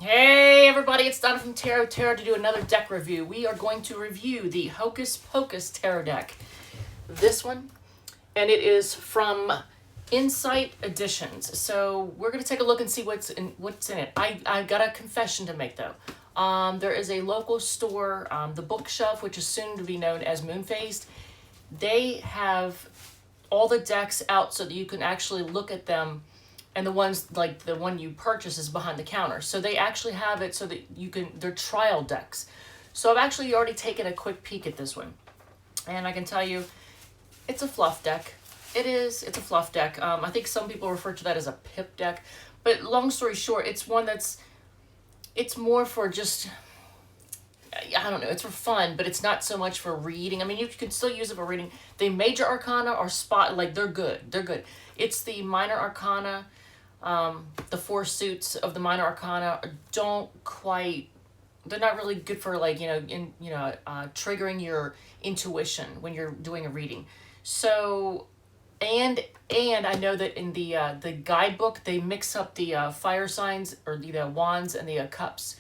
Hey everybody, it's Donna from Tarot to do another deck review. We are going to review the Hocus Pocus Tarot deck. This one, and it is from Insight Editions. So we're going to take a look and see what's in it. I got a confession to make though. There is a local store, the Bookshelf, which is soon to be known as Moonphased. They have all the decks out so that you can actually look at them, and the ones like the one you purchase is behind the counter. So they actually have it so that you can, they're trial decks. So I've actually already taken a quick peek at this one. And I can tell you, it's a fluff deck. It's a fluff deck. I think some people refer to that as a pip deck. But long story short, it's one it's more for just, I don't know, it's for fun, but it's not so much for reading. I mean, you can still use it for reading. The major arcana are they're good. They're good. It's the minor arcana. The four suits of the minor arcana don't quite, they're not really good for triggering your intuition when you're doing a reading. So, and I know that in the guidebook, they mix up the fire signs, or the wands and the cups,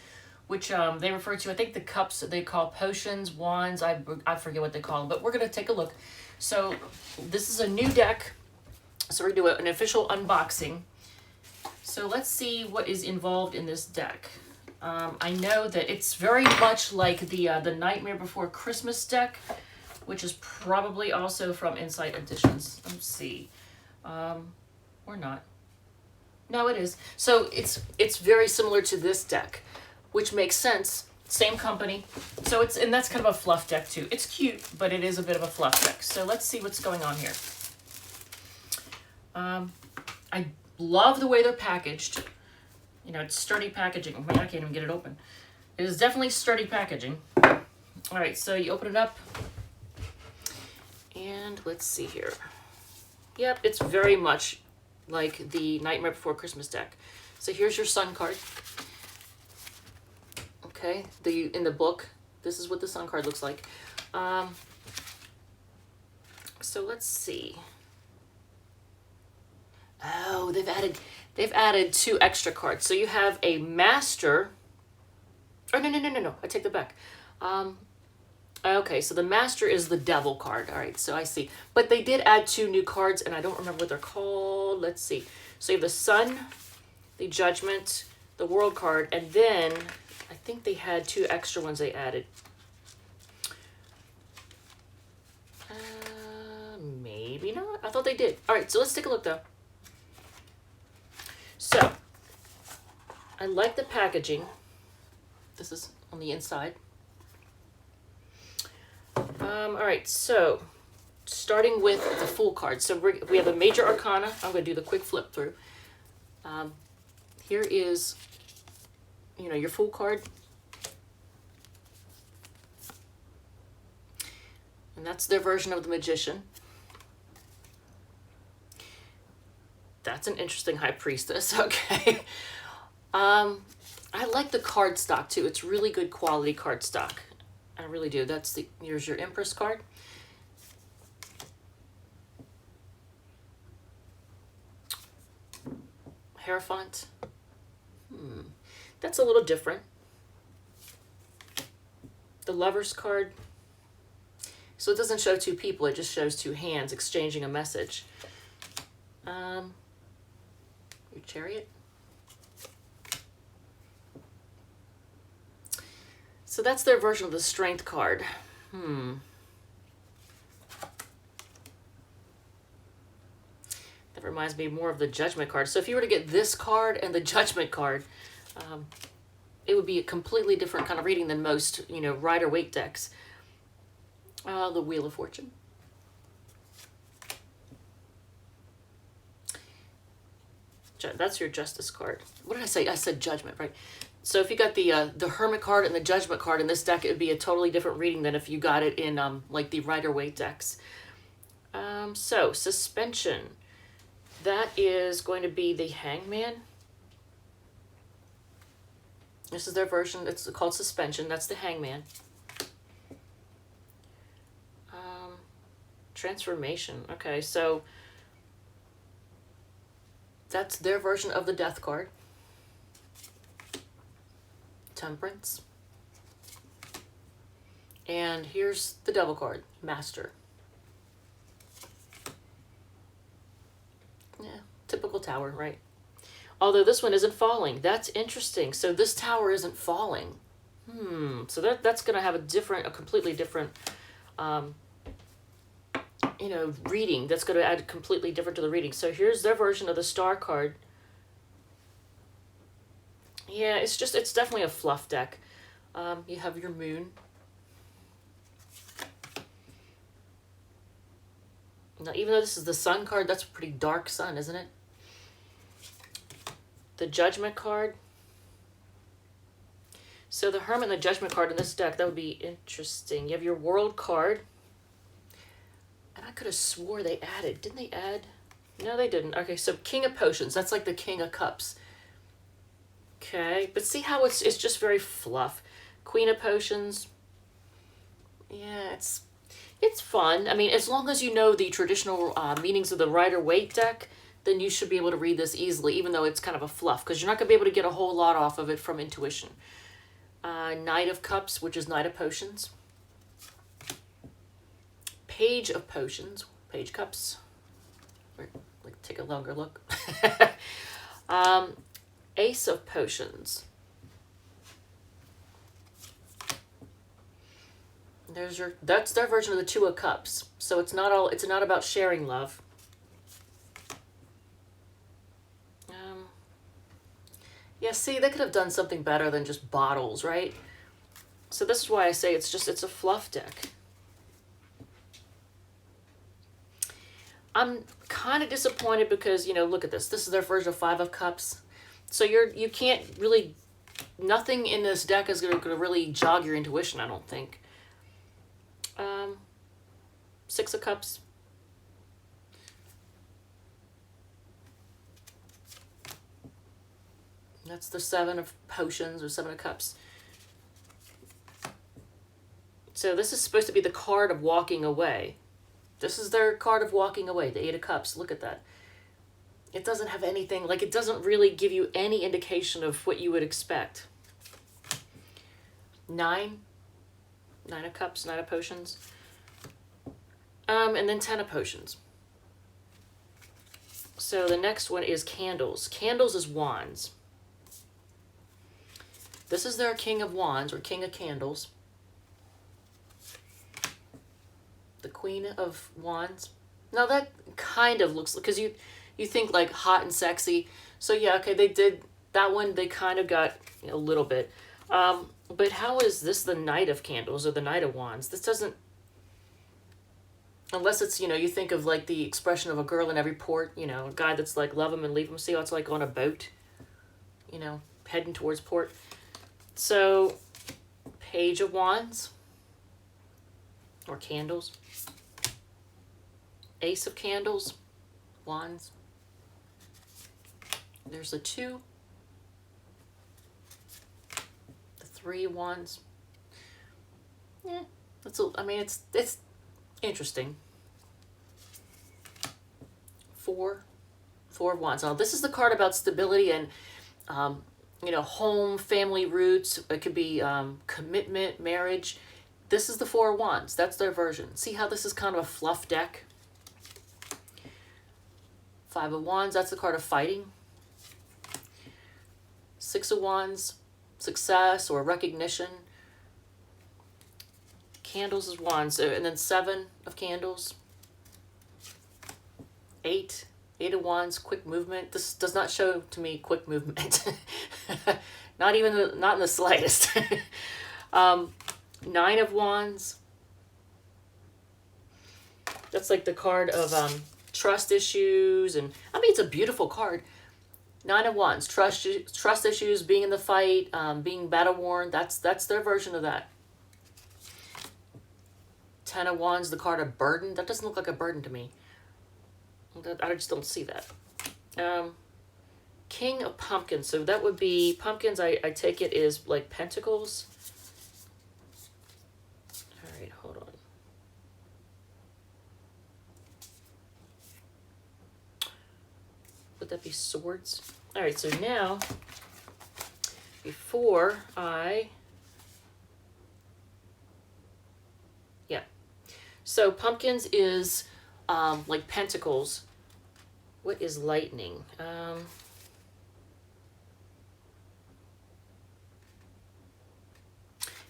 which they refer to, I think the cups they call potions, wands, I forget what they call them, but we're going to take a look. So this is a new deck, so we're going to do an official unboxing. So let's see what is involved in this deck. I know that it's very much like the Nightmare Before Christmas deck, which is probably also from Insight Editions. Let's see. Or not. No, it is. So it's very similar to this deck, which makes sense. Same company. So and that's kind of a fluff deck too. It's cute, but it is a bit of a fluff deck. So let's see what's going on here. I love the way they're packaged. It's sturdy packaging. Oh, I can't even get it open. It is definitely sturdy packaging. All right, so you open it up. And let's see here. Yep, it's very much like the Nightmare Before Christmas deck. So here's your sun card. Okay, in the book, this is what the sun card looks like. So let's see. Oh, they've added 2 extra cards. So you have a master. Oh, no. I take that back. Okay, so the master is the devil card. All right, so I see. But they did add 2 new cards, and I don't remember what they're called. Let's see. So you have the sun, the judgment, the world card, and then I think they had 2 extra ones they added. Maybe not. I thought they did. All right, so let's take a look, though. So, I like the packaging. This is on the inside. All right, so starting with the full card. So we have a major arcana. I'm going to do the quick flip through. Here is, your full card. And that's their version of the magician. That's an interesting high priestess. Okay. I like the card stock too. It's really good quality card stock. I really do. Here's your Empress card. Hierophant. That's a little different. The Lover's card. So it doesn't show 2 people, it just shows 2 hands exchanging a message. Your Chariot. So that's their version of the Strength card. That reminds me more of the Judgment card. So if you were to get this card and the Judgment card, it would be a completely different kind of reading than most, Rider-Waite decks. The Wheel of Fortune. That's your Justice card. What did I say? I said Judgment, right? So if you got the Hermit card and the Judgment card in this deck, it would be a totally different reading than if you got it in like the Rider-Waite decks. So Suspension. That is going to be the Hangman. This is their version. It's called Suspension. That's the Hangman. Transformation. Okay, so that's their version of the Death card. Temperance. And here's the Devil card, Master. Yeah, typical tower, right? Although this one isn't falling. That's interesting. So this tower isn't falling. So that's going to have a completely different, reading. That's going to add completely different to the reading. So here's their version of the Star card. Yeah, it's definitely a fluff deck. You have your Moon. Now, even though this is the Sun card, that's a pretty dark sun, isn't it? The Judgment card. So the Hermit and the Judgment card in this deck, that would be interesting. You have your World card. And I could have swore they added. Didn't they add? No, they didn't. Okay, so King of Potions. That's like the King of Cups. Okay, but see how it's just very fluff. Queen of Potions. Yeah, it's fun. I mean, as long as you know the traditional meanings of the Rider-Waite deck, then you should be able to read this easily, even though it's kind of a fluff, because you're not going to be able to get a whole lot off of it from intuition. Knight of Cups, which is Knight of Potions. Page of Potions, Page Cups. Like, take a longer look. Ace of Potions. That's their version of the Two of Cups. So it's not about sharing love. Yeah, see, they could have done something better than just bottles, right? So this is why I say it's a fluff deck. I'm kind of disappointed because, look at this. This is their version of Five of Cups. So you can't really, nothing in this deck is going to really jog your intuition, I don't think. Six of Cups. That's the Seven of Potions or Seven of Cups. So this is supposed to be the card of walking away. This is their card of walking away, the Eight of Cups. Look at that. It doesn't have anything, like it doesn't really give you any indication of what you would expect. Nine of Cups, Nine of Potions. And then 10 of Potions. So the next one is Candles. Candles is Wands. This is their King of Wands or King of Candles. The Queen of Wands. Now that kind of looks, because you think like hot and sexy. So yeah, okay, they did that one. They kind of got a little bit. But how is this the Knight of Candles or the Knight of Wands? This doesn't, unless it's, you think of like the expression of a girl in every port, a guy that's like love him and leave him. See how it's like on a boat, heading towards port. So Page of Wands or Candles. Ace of Candles, Wands. There's the 2. The 3 of Wands. Yeah, it's interesting. 4 of Wands. Now this is the card about stability and home, family roots. It could be commitment, marriage. This is the 4 of Wands. That's their version. See how this is kind of a fluff deck? 5 of Wands, that's the card of fighting. 6 of Wands, success or recognition. Candles is Wands. And then 7 of Candles. 8 of Wands, quick movement. This does not show to me quick movement. not in the slightest. 9 of Wands. That's like the card of trust issues, and I mean it's a beautiful card. 9 of Wands, trust issues, being in the fight, being battle worn. That's their version of that. 10 of Wands, the card of burden. That doesn't look like a burden to me. I just don't see that. King of Pumpkins. So that would be pumpkins. I take it is like pentacles. All right, hold on. Would that be swords? All right, so now before yeah. So pumpkins is like pentacles. What is lightning?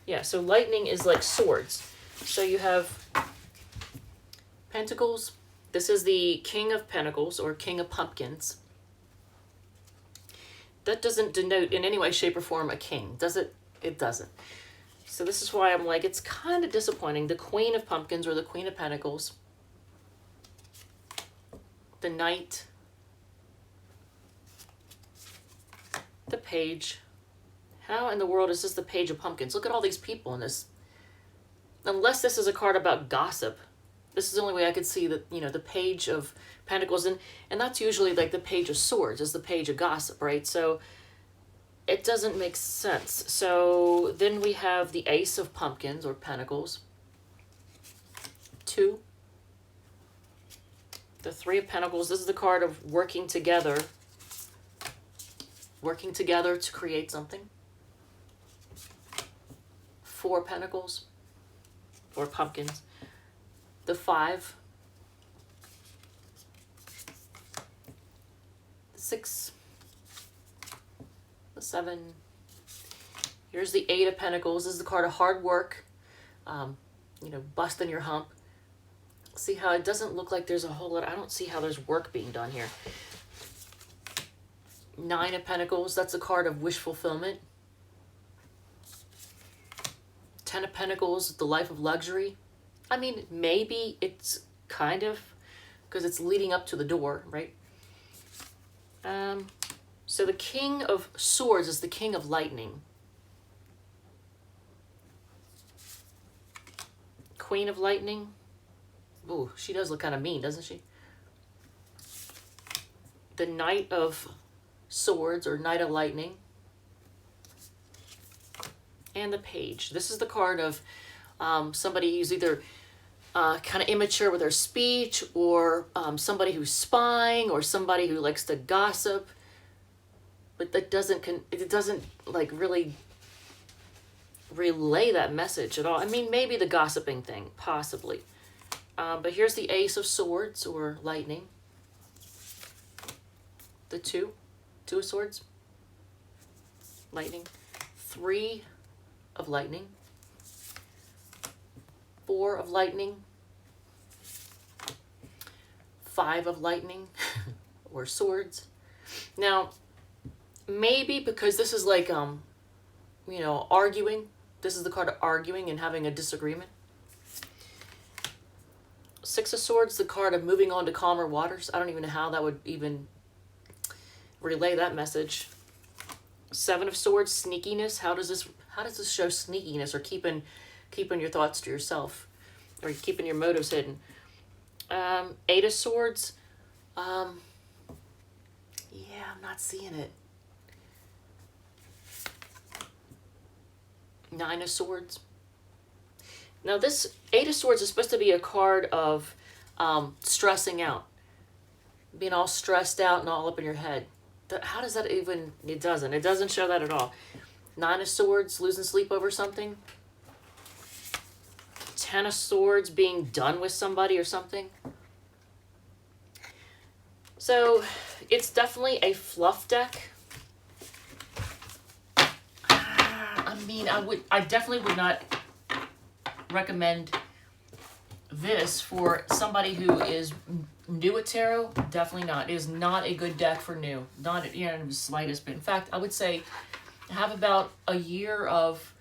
Yeah, so lightning is like swords. So you have pentacles. This is the King of Pentacles or King of Pumpkins. That doesn't denote in any way, shape, or form a king, does it? It doesn't. So this is why I'm like, it's kind of disappointing. The Queen of Pumpkins or the Queen of Pentacles. The Knight. The Page. How in the world is this the Page of Pumpkins? Look at all these people in this. Unless this is a card about gossip. This is the only way I could see that, you know, the Page of Pentacles. And that's usually like the Page of Swords is the Page of Gossip, right? So it doesn't make sense. So then we have the Ace of Pumpkins or Pentacles. 2. The Three of Pentacles. This is the card of working together. Working together to create something. 4 Pentacles or Pumpkins. The 5. The 6. The 7. Here's the 8 of Pentacles. This is the card of hard work. You know, busting your hump. See how it doesn't look like there's a whole lot. I don't see how there's work being done here. 9 of Pentacles. That's a card of wish fulfillment. 10 of Pentacles, the life of luxury. I mean, maybe it's kind of, because it's leading up to the door, right? So the King of Swords is the King of Lightning. Queen of Lightning. Ooh, she does look kind of mean, doesn't she? The Knight of Swords or Knight of Lightning. And the Page. This is the card of somebody who's either kind of immature with their speech, or somebody who's spying, or somebody who likes to gossip, but that doesn't like really relay that message at all. I mean, maybe the gossiping thing, possibly. But here's the Ace of Swords or Lightning. The 2 of Swords. Lightning. 3 of Lightning. 4 of Lightning. 5 of Lightning or Swords. Now, maybe because this is like, you know, arguing. This is the card of arguing and having a disagreement. 6 of Swords, the card of moving on to calmer waters. I don't even know how that would even relay that message. 7 of Swords, sneakiness. How does this show sneakiness or keeping your thoughts to yourself, or keeping your motives hidden? 8 of Swords. Yeah, I'm not seeing it. 9 of Swords. Now this 8 of Swords is supposed to be a card of stressing out. Being all stressed out and all up in your head. How does that even... It doesn't show that at all. 9 of Swords, losing sleep over something. 10 of Swords, being done with somebody or something. So, it's definitely a fluff deck. I mean, I definitely would not recommend this for somebody who is new at tarot. Definitely not. It is not a good deck for new. Not in the slightest bit. In fact, I would say have about a year of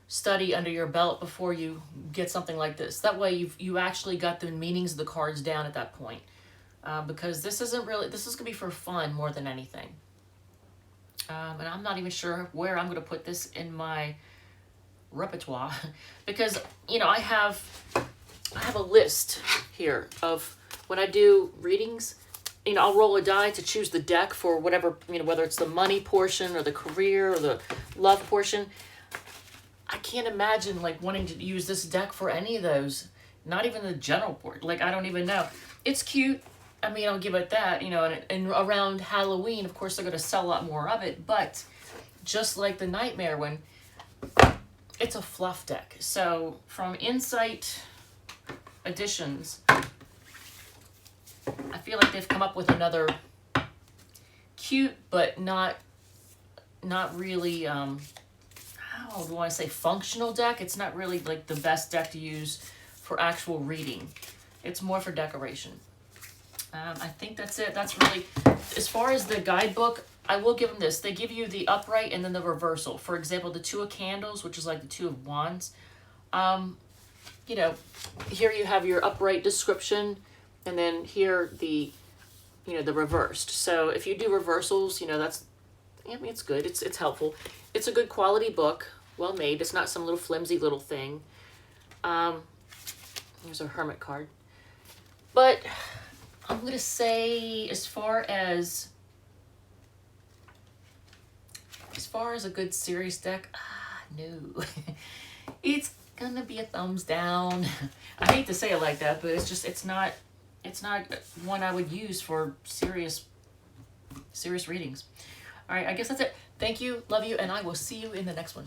study under your belt before you get something like this. That way you actually got the meanings of the cards down at that point. Because this is going to be for fun more than anything. And I'm not even sure where I'm going to put this in my repertoire. Because, you know, I have a list here of when I do readings, you know, I'll roll a die to choose the deck for whatever, you know, whether it's the money portion or the career or the love portion. I can't imagine like wanting to use this deck for any of those. Not even the general port. Like, I don't even know. It's cute. I mean, I'll give it that, you know, and around Halloween, of course, they're going to sell a lot more of it, but just like the Nightmare one, it's a fluff deck. So from Insight Editions, I feel like they've come up with another cute but not really how do I want to say functional deck. It's not really like the best deck to use for actual reading. It's more for decoration. I think that's it. That's really, as far as the guidebook, I will give them this. They give you the upright and then the reversal. For example, the Two of Candles, which is like the Two of Wands. You know, here you have your upright description, and then here the, you know, the reversed. So if you do reversals, you know, that's, I mean, it's good. It's helpful. It's a good quality book, well made. It's not some little flimsy little thing. Here's a hermit card. But I'm going to say as far as a good serious deck, no. It's going to be a thumbs down. I hate to say it like that, but it's just, it's not one I would use for serious readings. All right, I guess that's it. Thank you, love you, and I will see you in the next one.